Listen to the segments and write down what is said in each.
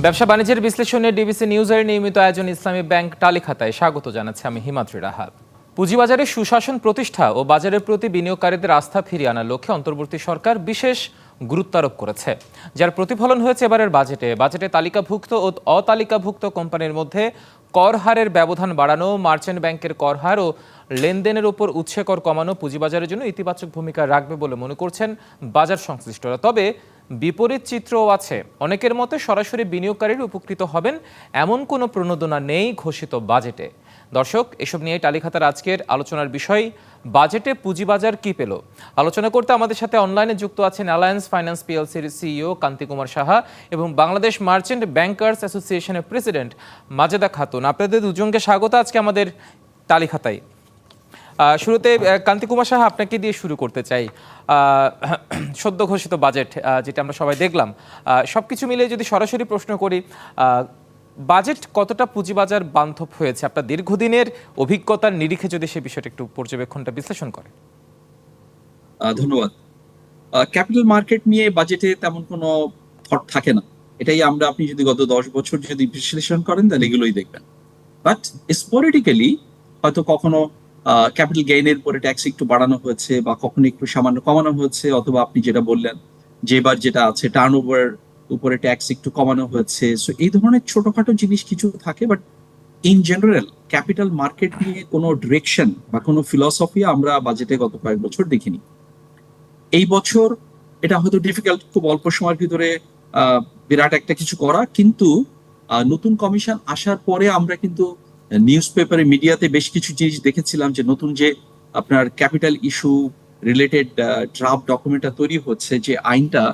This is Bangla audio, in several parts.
ব্যবসা বাণিজ্যের বিশ্লেষণে ডিবিসি নিউজের নিয়মিত আয়োজন ইসলামী ব্যাংক টালিখাতায় স্বাগত জানাচ্ছে আমি হিমাদ্রি রাহাত। পুঁজিবাজারে সুশাসন প্রতিষ্ঠা ও বাজারের প্রতি বিনিয়োগকারীদের আস্থা ফিরিয়ে আনার লক্ষ্যে অন্তর্বর্তী সরকার বিশেষ গুরুত্ব আরোপ করেছে, যার প্রতিফলন হয়েছে এবারের বাজেটে তালিকাভুক্ত ও অতালিকাভুক্ত কোম্পানির মধ্যে কর হারের ব্যবধান বাড়ানো, মার্চেন্ট ব্যাংকের কর হার ও লেনদেনের উপর উৎসে কর কমানো পুঁজিবাজারের জন্য ইতিবাচক ভূমিকা রাখবে বলে মনে করছেন বাজার সংশ্লিষ্টরা। তবে বিপরীত চিত্রও আছে। অনেকের মতে সরাসরি বিনিয়োগকারীরা উপকৃত হবেন এমন কোনো প্রণোদনা নেই ঘোষিত বাজেটে। দর্শক, এসব নিয়ে টালিখাতার আজকের আলোচনার বিষয়, বাজেটে পুঁজিবাজার কি পেল। আলোচনা করতে আমাদের সাথে অনলাইনে যুক্ত আছেন অ্যালায়েন্স ফাইন্যান্স পিএলসির সিইও কান্তি কুমার সাহা এবং বাংলাদেশ মার্চেন্ট ব্যাংকার্স অ্যাসোসিয়েশনের প্রেসিডেন্ট মাজেদা খাতুন। আপনাদের দুজনকে স্বাগত আজকে আমাদের টালিখাতায়। শুরুতে কান্তি কুমার সাহা, আপনাকে দিয়ে শুরু করতে চাই। সদ্য ঘোষিত বাজেট যেটা আমরা সবাই দেখলাম, সবকিছু মিলিয়ে যদি সরাসরি প্রশ্ন করি, বাজেট কতটা পুঁজিবাজার বান্ধব হয়েছে আপনার দীর্ঘদিনের অভিজ্ঞতার নিরিখে, যদি সে বিষয়টা একটু পর্যবেক্ষণটা বিশ্লেষণ করে। ধন্যবাদ। ক্যাপিটাল মার্কেট নিয়ে বাজেটে তেমন কোনো থট থাকে না, এটাই আপনি যদি গত 10 বছর যদি বিশ্লেষণ করেন তাহলে এগুলোই দেখবেন। বাট স্পোরেটিক্যালি হয়তো কখনো ক্যাপিটাল গেইনের উপরে ট্যাক্স একটু বাড়ানো হয়েছে বা কখনো একটু সামান্য কমানো হয়েছে, অথবা আপনি যেটা বললেন যে এবার যেটা আছে টার্ন ওভার উপরে ট্যাক্স একটু কমানো হয়েছে। সো এই ধরনের ছোটখাটো জিনিস কিছু থাকে, but in general capital market নিয়ে কোনো ডিরেকশন বা কোনো ফিলসফি আমরা বাজেটে গত কয়েক বছর দেখিনি। এই বছর এটা হয়তো ডিফিকাল্ট, খুব অল্প সময়ের ভিতরে বিরাট একটা কিছু করা, কিন্তু নতুন কমিশন আসার পরে আমরা কিন্তু নিউজ পেপারে মিডিয়াতে বেশ কিছু জিনিস দেখেছিলাম যে নতুন যে আপনার ক্যাপিটাল ইস্যু রিলেটেড ড্রাফট ডকুমেন্টটা তৈরি হচ্ছে, যে আইনটা,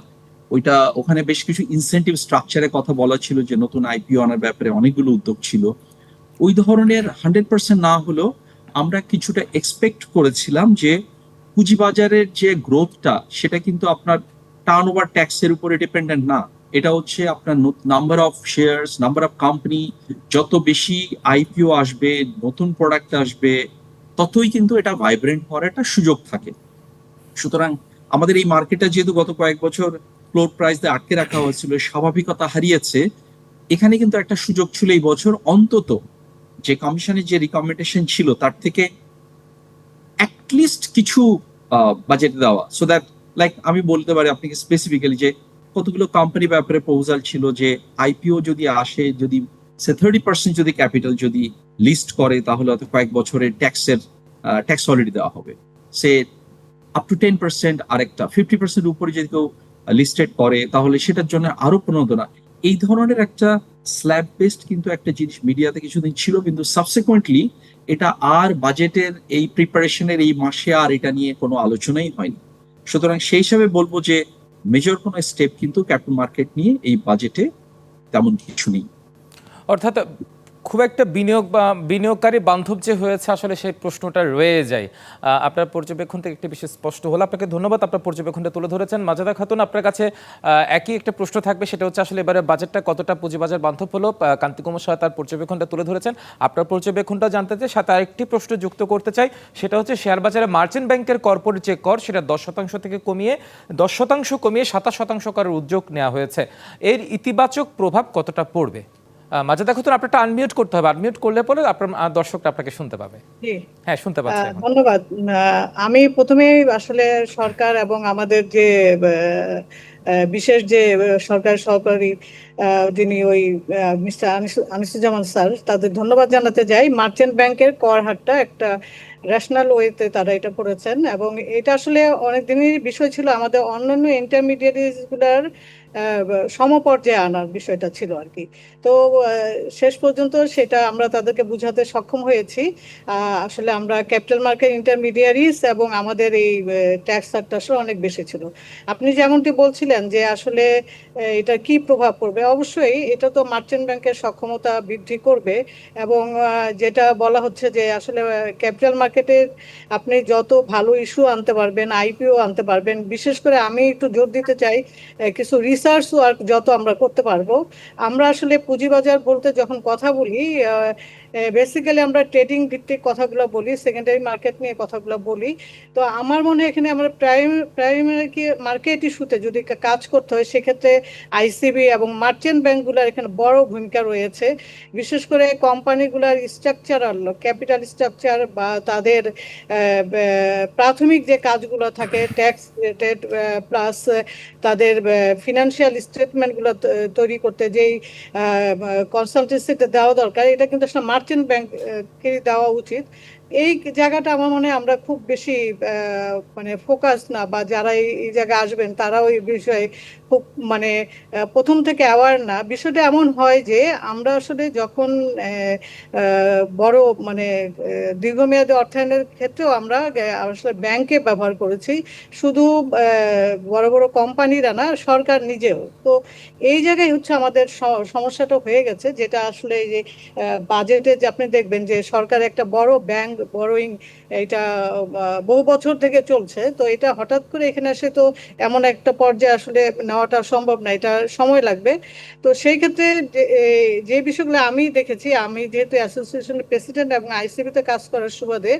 ওইটা ওখানে বেশ কিছু ইনসেন্টিভ স্ট্রাকচারের কথা বলা ছিল, যে নতুন আইপিও আনার ব্যাপারে অনেকগুলো উদ্যোগ ছিল। ওই ধরনের 100% না হলেও আমরা কিছুটা এক্সপেক্ট করেছিলাম যে পুঁজিবাজারের যে গ্রোথটা সেটা কিন্তু আপনার টার্ন ওভার ট্যাক্সের উপরে ডিপেন্ডেন্ট না, এটা হচ্ছে আপনার number of shares, number of company, যত বেশি আইপিও আসবে, নতুন প্রোডাক্ট আসবে, ততই কিন্তু এটা ভাইব্রেন্ট হওয়ার একটা সুযোগ থাকে। সুতরাং আমাদের এই মার্কেটটা যেহেতু গত কয়েক বছর ফ্লোর প্রাইস দিয়ে আটকে রাখা হয়েছিল, স্বাভাবিকতা হারিয়েছে, এখানে কিন্তু একটা সুযোগ ছিল এই বছর অন্তত যে কমিশনের যে রিকমেন্ডেশন ছিল তার থেকে অ্যাটলিস্ট কিছু বাজেট দেওয়া, সো দ্যাট লাইক আমি বলতে পারি আপনাকে স্পেসিফিক্যালি যে কতগুলো কোম্পানি ব্যাপারে প্রপোজাল ছিল যে আইপিও যদি আসে, যদি 30% যদি ক্যাপিটাল যদি লিস্ট করে তাহলে হয়তো কয়েক বছরের ট্যাক্স হলিডে দেওয়া হবে, সে আপ টু 10%, আরেকটা 50% উপরে যদি কেউ লিস্টেড করে তাহলে সেটার জন্য আরো প্রণোদনা। এই ধরনের একটা স্ল্যাব বেসড কিন্তু একটা জিনিস মিডিয়াতে কিছুদিন ছিল, কিন্তু সাবসিকুয়েন্টলি এটা আর বাজেটের এই প্রিপারেশনের এই মাসে আর এটা নিয়ে কোনো আলোচনাই হয়নি। সুতরাং সেই হিসাবে বলবো যে মেজর কোনো স্টেপ কিন্তু ক্যাপিটাল মার্কেট নিয়ে এই বাজেটে তেমন কিছু নেই। অর্থাৎ খুব একটা বিনিয়োগকারী বান্ধব যে হয়েছে, আসলে সেই প্রশ্নটা রয়ে যায়। আপনার পর্যবেক্ষণ থেকে একটি বিষয় স্পষ্ট হলো। আপনাকে ধন্যবাদ, আপনার পর্যবেক্ষণটা তুলে ধরেছেন। মাজেদা খাতুন, আপনার কাছে একই একটা প্রশ্ন থাকবে, সেটা হচ্ছে আসলে এবারে বাজেটটা কতটা পুঁজিবাজার বান্ধব হলো। কান্তি কুমার সাহা তার পর্যবেক্ষণটা তুলে ধরেছেন, আপনার পর্যবেক্ষণটা জানতে চাই। সাথে আরেকটি প্রশ্ন যুক্ত করতে চাই, সেটা হচ্ছে শেয়ার বাজারে মার্চেন্ট ব্যাংকের কর্পোরেট যে কর, সেটা 10% থেকে কমিয়ে 27% করার উদ্যোগ নেওয়া হয়েছে। এর ইতিবাচক প্রভাব কতটা পড়বে? মাজেদা খাতুন, আপনারটা আনমিউট করতে হবে, আনমিউট করলে পরে আপনার দর্শকরা আপনাকে শুনতে পাবে। হ্যাঁ, শুনতে পাচ্ছি। ধন্যবাদ। আমি প্রথমে আসলে সরকার এবং আমাদের যে বিশেষ যে সরকারি যিনি ওই মিস্টার আনিসুজ্জামান স্যার, তাদের ধন্যবাদ জানাতে যাই। মার্চেন্ট ব্যাংকের কর হারটা একটা ন্যাশনাল ওয়েতে তারা এটা করেছেন, এবং এটা আসলে অনেক দিনের বিষয় ছিল, আমাদের অন্যান্য ইন্টারমিডিয়েরিজ গুলার সমপর্যায়ে আনার বিষয়টা ছিল আর কি। তো শেষ পর্যন্ত সেটা আমরা তাদেরকে বুঝাতে সক্ষম হয়েছি। আসলে আমরা ক্যাপিটাল মার্কেট ইন্টারমিডিয়ারিজ এবং আমাদের এই ট্যাক্স হারটা আসলে অনেক বেশি ছিল। আপনি যেমনটি বলছিলেন যে আসলে এটা কি প্রভাব পড়বে, অবশ্যই এটা তো মার্চেন্ট ব্যাংকের সক্ষমতা বৃদ্ধি করবে, এবং যেটা বলা হচ্ছে যে আসলে ক্যাপিটাল মার্কেটে আপনি যত ভালো ইস্যু আনতে পারবেন, আইপিও আনতে পারবেন, বিশেষ করে আমি একটু জোর দিতে চাই কিছু রিস্ক রিসার্চ ওয়ার্ক যত আমরা করতে পারবো। আমরা আসলে পুঁজিবাজার বলতে যখন কথা বলি, বেসিক্যালি আমরা ট্রেডিং ভিত্তিক কথাগুলো বলি, সেকেন্ডারি মার্কেট নিয়ে কথাগুলো বলি। তো আমার মনে হয় এখানে আমরা প্রাইমারি মার্কেট ইস্যুতে যদি কাজ করতে হয়, সেক্ষেত্রে আইসিবি এবং মার্চেন্ট ব্যাংকগুলোর এখানে বড় ভূমিকা রয়েছে। বিশেষ করে কোম্পানিগুলোর স্ট্রাকচারাল ক্যাপিটাল স্ট্রাকচার বা তাদের প্রাথমিক যে কাজগুলো থাকে, ট্যাক্স রিলেটেড প্লাস তাদের ফিনান্সিয়াল স্টেটমেন্টগুলো তৈরি করতে যেই কনসালটেন্সিটা দেওয়া দরকার, এটা কিন্তু আসলে মার্চেন্ট ব্যাংককে দেওয়া উচিত। এই জায়গাটা আমার মনে হয় আমরা খুব বেশি মানে ফোকাস না, বা যারা এই জায়গায় আসবেন তারা ওই বিষয়ে খুব মানে প্রথম থেকে অ্যাওয়ার না। বিষয়টা এমন হয় যে আমরা আসলে যখন বড় মানে দীর্ঘমেয়াদী অর্থায়নের ক্ষেত্রেও আমরা আসলে ব্যাংকে ব্যবহার করেছি, শুধু বড় বড় কোম্পানিরা না, সরকার নিজেও। তো এই জায়গায় হচ্ছে আমাদের সমস্যাটা হয়ে গেছে, যেটা আসলে এই যে বাজেটে যে আপনি দেখবেন যে সরকার একটা বড় ব্যাংক বড়োইং, এটা বহু বছর থেকে চলছে। তো এটা হঠাৎ করে এখানে এসে তো এমন একটা পর্যায়ে আসলে নেওয়াটা সম্ভব না, এটা সময় লাগবে। তো সেই ক্ষেত্রে যে বিষয়গুলো আমি দেখেছি, আমি যেহেতু অ্যাসোসিয়েশনের প্রেসিডেন্ট এবং আইসিবিতে কাজ করার সুবাদে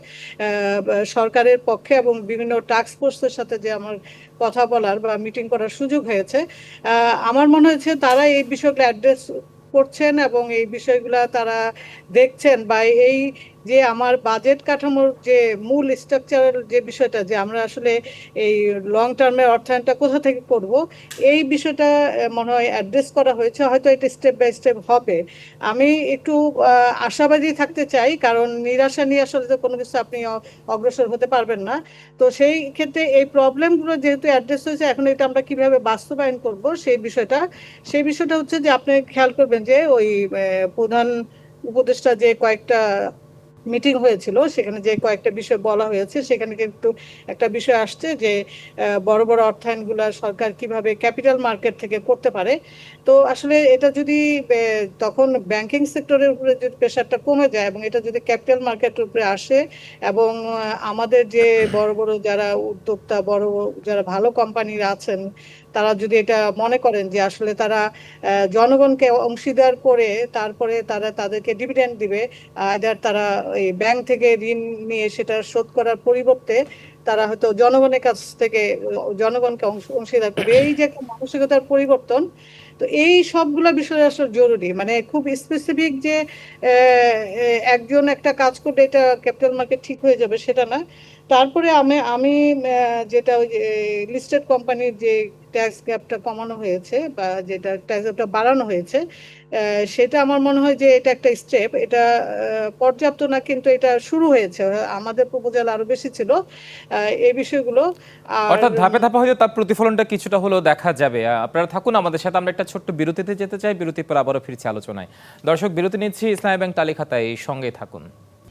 সরকারের পক্ষে এবং বিভিন্ন টাস্ক ফোর্সের সাথে যে আমার কথা বলার বা মিটিং করার সুযোগ হয়েছে, আমার মনে হয়েছে তারা এই বিষয়গুলো অ্যাড্রেস করছেন এবং এই বিষয়গুলো তারা দেখছেন। বা এই যে আমার বাজেট কাঠামোর যে মূল স্ট্রাকচারাল যে বিষয়টা, যে আমরা আসলে এই লং টার্মের অর্থায়নটা কোথা থেকে করব, এই বিষয়টা মনে হয় অ্যাড্রেস করা হয়েছে। হয়তো এটা স্টেপ বাই স্টেপ হবে। আমি একটু আশাবাদী থাকতে চাই, কারণ নিরাশা নিয়ে আসলে তো কোনো কিছু আপনি অগ্রসর হতে পারবেন না। তো সেই ক্ষেত্রে এই প্রবলেমগুলো যেহেতু অ্যাড্রেস হয়েছে, এখন এটা আমরা কিভাবে বাস্তবায়ন করব সেই বিষয়টা হচ্ছে যে আপনি খেয়াল করবেন যে ওই প্রধান উপদেষ্টা যে কয়েকটা মিটিং হয়েছিল, সেখানে যে কয়েকটা বিষয় বলা হয়েছে, সেখানে কিন্তু একটা বিষয় আসছে যে বড় বড় অর্থায়নগুলো সরকার কিভাবে ক্যাপিটাল মার্কেট থেকে করতে পারে। তো আসলে এটা যদি তখন ব্যাংকিং সেক্টরের উপরে যদি প্রেশারটা কমে যায় এবং এটা যদি ক্যাপিটাল মার্কেটের উপরে আসে, এবং আমাদের যে বড় বড় যারা উদ্যোক্তা, বড় যারা ভালো কোম্পানিরা আছেন, তারা যদি এটা মনে করেন যে আসলে তারা জনগণকে অংশীদার করে তারপরে তারা তাদেরকে ডিভিডেন্ড দিবে, আইদার তারা এই ব্যাংক থেকে ঋণ নিয়ে সেটা শোধ করার পরিবর্তে তারা হয়তো জনগণের কাছ থেকে জনগণকে অংশীদার করবে, এই যে একটা মানসিকতার পরিবর্তন। তো এই সবগুলা বিষয় আসলে জরুরি, মানে খুব স্পেসিফিক যে একজন একটা কাজ করলে এটা ক্যাপিটাল মার্কেট ঠিক হয়ে যাবে সেটা না। তারপরে আমি আমি যেটা ওই লিস্টেড কোম্পানির যে ট্যাক্স গ্যাপটা কমানো হয়েছে বা যেটা ট্যাক্স গ্যাপটা বাড়ানো হয়েছে, সেটা আমার মনে হয় যে এটা একটা স্টেপ। এটা পর্যাপ্ত না, কিন্তু এটা শুরু হয়েছে। আমাদের প্রপোজাল আরো বেশি ছিল এই বিষয়গুলো। আর অর্থাৎ ধাপে ধাপে হয়তো তার প্রতিফলনটা কিছুটা হলেও দেখা যাবে। আপনারা থাকুন আমাদের সাথে, আমরা একটা ছোট্ট বিরতিতে যেতে চাই, বিরতির পর আবারও ফিরছি আলোচনায়। দর্শক, বিরতি নিচ্ছি, ইসলামী ব্যাংক তালিকা খাতায় সঙ্গে থাকুন।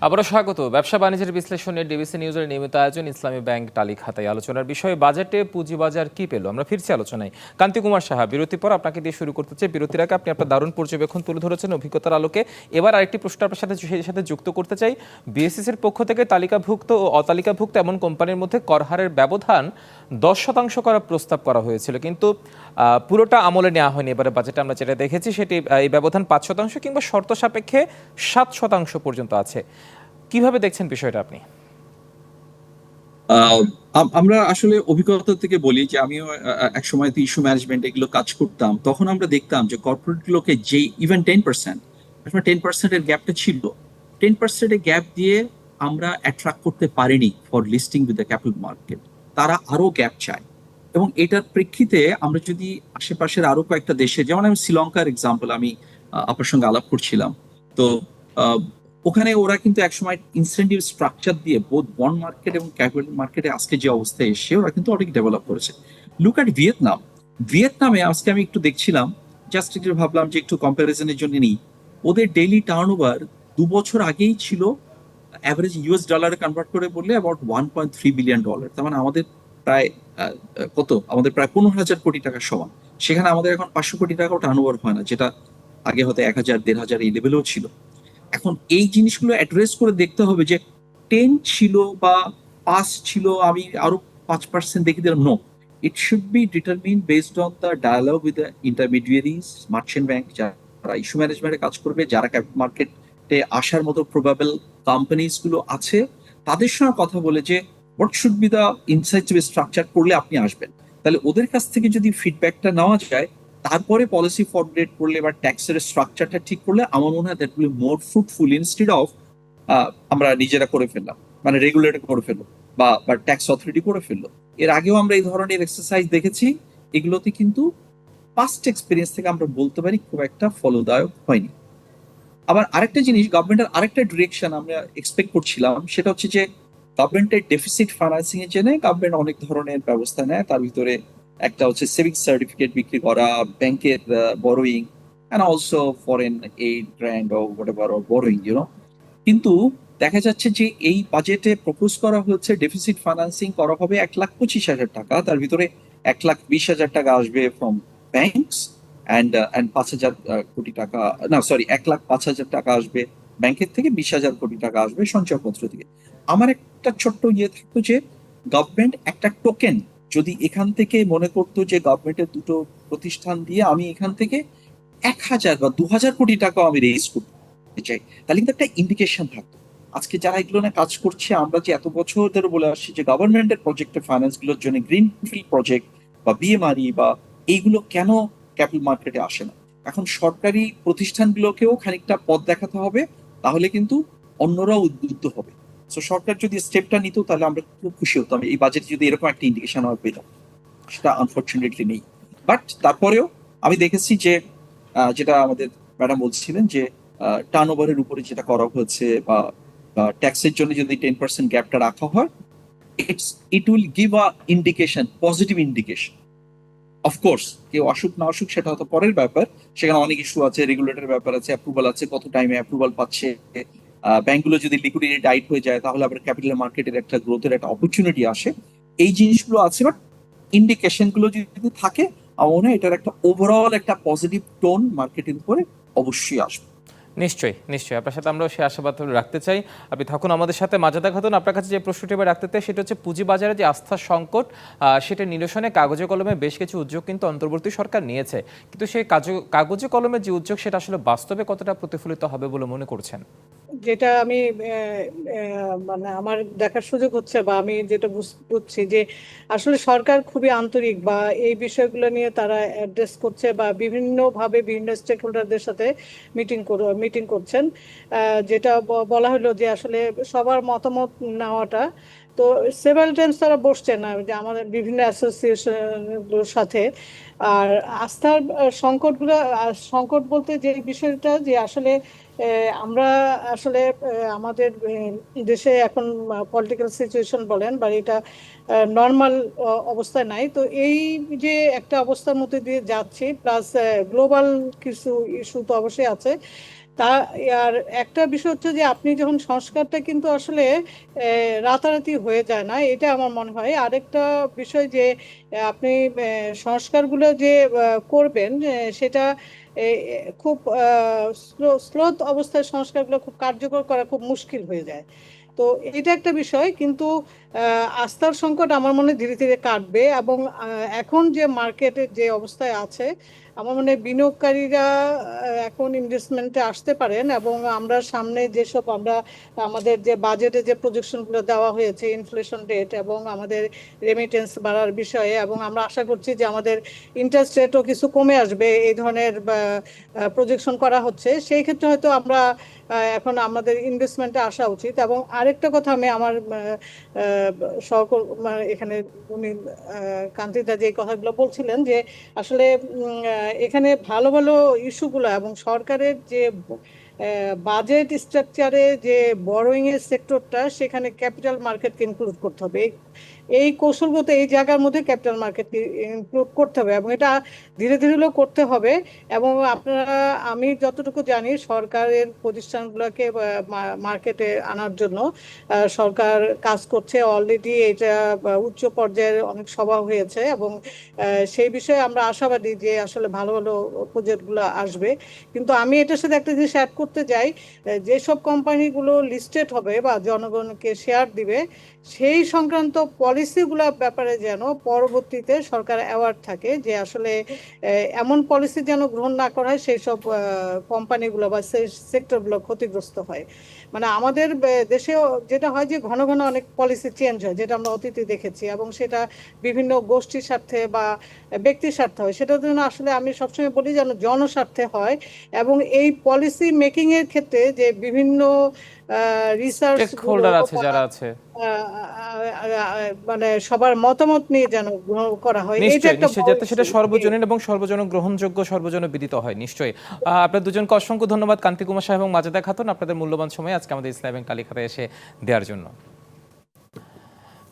আবারও স্বাগত। ব্যবসা বাণিজ্যের বিশ্লেষণে ডিবিসি নিউজের নিয়মিত আয়োজন ইসলামী ব্যাংক তালিকা খাতায়। আলোচনার বিষয় বাজেটে পুঁজিবাজার কি পেল। আমরা ফিরছি আলোচনায়। কান্তি কুমার সাহা, বিরতির পর আপনাকে দিয়ে শুরু করতে চাই। বিরতির আগে আপনি আপনার দারুণ পর্যবেক্ষণ তুলে ধরেছেন অভিজ্ঞতার আলোকে। এবার আরেকটি প্রশ্ন আপনার সাথে যুক্ত করতে চাই। বিএসইসির পক্ষ থেকে তালিকাভুক্ত ও অতালিকাভুক্ত এমন কোম্পানির মধ্যে করহারের ব্যবধান 10% করার প্রস্তাব করা হয়েছিল, কিন্তু পুরোটা আমলে নেওয়া হয়নি। এবারে বাজেটে আমরা যেটা দেখেছি সেটি এই ব্যবধান 5% কিংবা শর্ত সাপেক্ষে 7% পর্যন্ত আছে। কিভাবে দেখছেন বিষয়টা আপনি? আমরা আসলে অভিজ্ঞতা থেকে বলি যে আমিও এক সময় ইস্যু ম্যানেজমেন্ট এগুলো কাজ করতাম, তখন আমরা দেখতাম যে কর্পোরেট গুলোকে যে ইভেন 10%, গ্যাপটা ছিল, 10% গ্যাপ দিয়ে আমরা অ্যাট্রাক্ট করতে পারিনি for listing with the capital market. তারা আরো গ্যাপ চায়, এবং এটার প্রেক্ষিতে আমরা যদি আশেপাশের আরো কয়েকটা দেশে, যেমন আমি শ্রীলঙ্কার এক্সাম্পল আমি আপনার সঙ্গে আলাপ করছিলাম, তো ওখানে ওরা কিন্তু একসময় ইনসেন্টিভ স্ট্রাকচার দিয়ে বোথ বন্ড মার্কেট এবং ক্যাপিটাল মার্কেটে আজকে যে অবস্থায় এসে ওরা কিন্তু অনেক ডেভেলপ করেছে। লুক অ্যাট ভিয়েতনামে আজকে আমি একটু দেখছিলাম, জাস্ট একটু ভাবলাম যে একটু কম্পারিজনের জন্য নিই। ওদের ডেইলি টার্নওভার 2 বছর আগেই ছিল, অ্যাভারেজ ইউএস ডলারে কনভার্ট করে বললে অ্যাবাউট $1.3 বিলিয়ন। তার মানে আমাদের প্রায় আমাদের প্রায় 15,000 কোটি টাকার সমান। সেখানে আমাদের এখন 500 কোটি টাকাও টার্নওভার হয় না, যেটা আগে হয়তো 1,000 1,500 এই লেভেলেও ছিল। এখন এই জিনিসগুলো অ্যাড্রেস করে দেখতে হবে যে 10 ছিল বা 5 ছিল, আমি আরো 5% দেখে দিলাম। No, it should be determined based on the dialogue with the intermediaries, merchant bank, যারা ইস্যু ম্যানেজমেন্টে কাজ করবে, যারা ক্যাপিটাল মার্কেটে আসার মতো প্রবাবল কোম্পানিজ গুলো আছে, তাদের সঙ্গে কথা বলে যে what should be the incentive structure করলে আপনি আসবেন। তাহলে ওদের কাছ থেকে যদি ফিডব্যাকটা নেওয়া যায়, তারপরে পলিসি ফরমুলেট করলে বা ট্যাক্সের স্ট্রাকচারটা ঠিক করলে আমার মনে হয় that will more fruitful instead of আমরা নিজেরা করে ফেললাম, মানে রেগুলেটর করে ফেললো বা ট্যাক্স অথরিটি করে ফেললো। এর আগেও আমরা এই ধরনের এক্সারসাইজ দেখেছি, এগুলোতে কিন্তু পাস্ট এক্সপিরিয়েন্স থেকে আমরা বলতে পারি খুব একটা ফলদায়ক হয়নি। আবার আরেকটা জিনিস, গভর্নমেন্টের আরেকটা ডিরেকশন আমরা এক্সপেক্ট করছিলাম, সেটা হচ্ছে যে গভর্নমেন্টের ডেফিসিট ফাইন্যান্সিং এর জন্য গভর্নমেন্ট অনেক ধরনের ব্যবস্থা নেয়। তার ভিতরে একটা হচ্ছে সেভিংস সার্টিফিকেট বিক্রি করা, ব্যাংকের borrowing, and also foreign aid grand or whatever or borrowing, কিন্তু দেখা যাচ্ছে যে এই বাজেটে প্রপোজ করা হচ্ছে ডেফিসিট ফাইন্যান্সিং করা হবে 1,25,000 টাকা, তার ভিতরে 1,20,000 টাকা আসবে ফ্রম ব্যাংকস অ্যান্ড 5,000 কোটি টাকা, না সরি 1,05,000 টাকা আসবে ব্যাংকের থেকে, 20,000 কোটি টাকা আসবে সঞ্চয়পত্র থেকে। আমার একটা ছোট্ট ইয়ে থাকতো যে গভর্নমেন্ট একটা টোকেন যদি এখান থেকে মনে করতো যে গভর্নমেন্টের দুটো প্রতিষ্ঠান দিয়ে আমি এখান থেকে 1,000 বা 2,000 কোটি টাকাও আমি রেজ করতে চাই, তাহলে কিন্তু একটা ইন্ডিকেশন থাকতো। আজকে যারা এগুলো নিয়ে কাজ করছে, আমরা যে এত বছর ধরে বলে আসছি যে গভর্নমেন্টের প্রজেক্টের ফাইন্যান্স গুলোর জন্য গ্রিনফিল্ড প্রজেক্ট বা বিএমআরই বা এইগুলো কেন ক্যাপিটাল মার্কেটে আসে না, এখন সরকারি প্রতিষ্ঠানগুলোকেও খানিকটা পথ দেখাতে হবে, তাহলে কিন্তু অন্যরাও উদ্বুদ্ধ হবে। তো সরকার যদি স্টেপটা নিত তাহলে আমরা খুব খুশি হতাম, এই বাজেটে যদি এরকম একটা ইন্ডিকেশন আমরা পেতাম। সেটা আনফরচুনেটলি নেই। বাট তারপরেও আমি দেখেছি যে যেটা আমাদের ম্যাডাম বলছিলেন যে টার্ন ওভারের উপরে যেটা করা হয়েছে বা ট্যাক্সের জন্য যদি 10% গ্যাপটা রাখা হয়, it will give a indication, positive indication. Of course কেউ আসুক না আসুক সেটা হয়তো পরের ব্যাপার, সেখানে অনেক ইস্যু আছে, রেগুলেটরের ব্যাপার আছে, অ্যাপ্রুভাল আছে, কত টাইমে অ্যাপ্রুভাল পাচ্ছে, ব্যাংকগুলো যদি লিকুইডিটি টাইট হয়ে যায় তাহলে আবার ক্যাপিটাল মার্কেটের একটা গ্রোথের একটা অপরচুনিটি আসে, এই জিনিসগুলো আছে। বাট ইন্ডিকেশন গুলো যদি থাকে, আমার মনে হয় এটার একটা ওভারঅল একটা পজিটিভ টোন মার্কেটের উপরে অবশ্যই আসবে। নিশ্চয়ই নিশ্চয়ই, আপনার সাথে আমরাও সেই আশাবাদ রাখতে চাই। আপনি থাকুন আমাদের সাথে। মাজেদা খাতুন, আপনার কাছে যে প্রশ্নটি এবার রাখতে চাই সেটা হচ্ছে পুঁজিবাজারে যে আস্থার সংকট, সেটা নিরসনে কাগজে কলমে বেশ কিছু উদ্যোগ কিন্তু অন্তর্বর্তী সরকার নিয়েছে, কিন্তু সেই কাগজে কলমে যে উদ্যোগ সেটা আসলে বাস্তবে কতটা প্রতিফলিত হবে বলে মনে করছেন? যেটা আমি মানে আমার দেখার সুযোগ হচ্ছে বা আমি যেটা বুঝছি যে আসলে সরকার খুবই আন্তরিক বা এই বিষয়গুলো নিয়ে তারা অ্যাড্রেস করছে বা বিভিন্নভাবে বিভিন্ন স্টেক হোল্ডারদের সাথে মিটিং করছেন। যেটা বলা হলো যে আসলে সবার মতামত নেওয়াটা, তো সেভারাল টাইমস তারা বসছেন না যে আমাদের বিভিন্ন অ্যাসোসিয়েশনগুলোর সাথে। আর আস্থার সংকট বলতে যে বিষয়টা যে আসলে আমরা আসলে আমাদের দেশে এখন পলিটিক্যাল সিচুয়েশন বলেন বা এটা নর্মাল অবস্থায় নাই, তো এই যে একটা অবস্থার মধ্যে দিয়ে যাচ্ছি, প্লাস গ্লোবাল কিছু ইস্যু তো অবশ্যই আছে। তা আর একটা বিষয় হচ্ছে যে আপনি যখন সংস্কারটা কিন্তু আসলে রাতারাতি হয়ে যায় না, এটা আমার মনে হয়। আরেকটা বিষয় যে আপনি সংস্কারগুলো যে করবেন সেটা খুব স্লোথ অবস্থায় সংস্কারগুলো খুব কার্যকর করা খুব মুশকিল হয়ে যায়। তো এটা একটা বিষয়, কিন্তু আস্থার সংকট আমার মনে হয় ধীরে ধীরে কাটবে। এবং এখন যে মার্কেটের যে অবস্থায় আছে, আমার মনে হয় বিনিয়োগকারীরা এখন ইনভেস্টমেন্টে আসতে পারেন। এবং আমরা সামনে যেসব আমাদের যে বাজেটে যে প্রজেকশনগুলো দেওয়া হয়েছে, ইনফ্লেশন রেট এবং আমাদের রেমিটেন্স বাড়ার বিষয়ে, এবং আমরা আশা করছি যে আমাদের ইন্টারেস্ট রেটও কিছু কমে আসবে, এই ধরনের প্রজেকশন করা হচ্ছে, সেই ক্ষেত্রে হয়তো আমরা এখন আমাদের ইনভেস্টমেন্টে আসা উচিত। এবং আরেকটা কথা আমি আমার এখানে উনি কান্তিদা যে কথাগুলো বলছিলেন যে আসলে এখানে ভালো ভালো ইস্যুগুলো এবং সরকারের যে বাজেট স্ট্রাকচারে যে বরোয়িং এর সেক্টরটা, সেখানে ক্যাপিটাল মার্কেটকে ইনক্লুড করতে হবে। এই কৌশলগত এই জায়গার মধ্যে ক্যাপিটাল মার্কেটকে ইনক্লুড করতে হবে এবং এটা ধীরে ধীরে হলেও করতে হবে। এবং আপনারা, আমি যতটুকু জানি, সরকারের প্রতিষ্ঠানগুলোকে মার্কেটে আনার জন্য সরকার কাজ করছে অলরেডি। এটা উচ্চ পর্যায়ের অনেক সভা হয়েছে এবং সেই বিষয়ে আমরা আশাবাদী যে আসলে ভালো ভালো প্রজেক্টগুলো আসবে। কিন্তু আমি এটার সাথে একটা জিনিস অ্যাড করতে চাই, যেসব কোম্পানিগুলো লিস্টেড হবে বা জনগণকে শেয়ার দিবে, সেই সংক্রান্ত পলিসি পলিসিগুলো ব্যাপারে যেন পরবর্তীতে সরকার অ্যাওয়ার্ড থাকে, যে আসলে এমন পলিসি যেন গ্রহণ না করা হয় সেই সব কোম্পানিগুলো বা সেক্টরগুলো ক্ষতিগ্রস্ত হয়। মানে আমাদের দেশেও যেটা হয় যে ঘন ঘন অনেক পলিসি চেঞ্জ হয়, যেটা আমরা অতীতে দেখেছি, এবং সেটা বিভিন্ন গোষ্ঠীর স্বার্থে বা ব্যক্তির স্বার্থে হয়। সেটার জন্য আসলে আমি সবসময় বলি যেন জনস্বার্থে হয়। এবং এই পলিসি মেকিং এর ক্ষেত্রে যে বিভিন্ন রিসার্চ স্টেক গুলো হোল্ডার আছে বা যারা আছে, মানে সবার মতামত নিয়ে যেন গ্রহণ করা হয়, এটা নিশ্চয়ই একটা নিশ্চয়ই, বড় যাতে সেটা issue। সর্বজনীন এবং সর্বজন গ্রহণযোগ্য, সর্বজন বিদিত হয়। নিশ্চয়ই আপনার দুজনকে অসংখ্য ধন্যবাদ, কান্তি কুমার সাহেব এবং মাজেদা খাতুন, আপনাদের মূল্যবান সময় আজকে আমাদের ইসলামী ব্যাংক টালি খাতায় এসে দেওয়ার জন্য।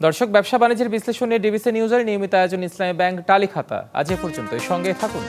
দর্শক, ব্যবসা বাণিজ্যের বিশ্লেষণ নিয়ে ডিবিসি নিউজের নিয়মিত আয়োজন ইসলামী ব্যাংক টালি খাতা আজ এ পর্যন্তই। সঙ্গে থাকুন।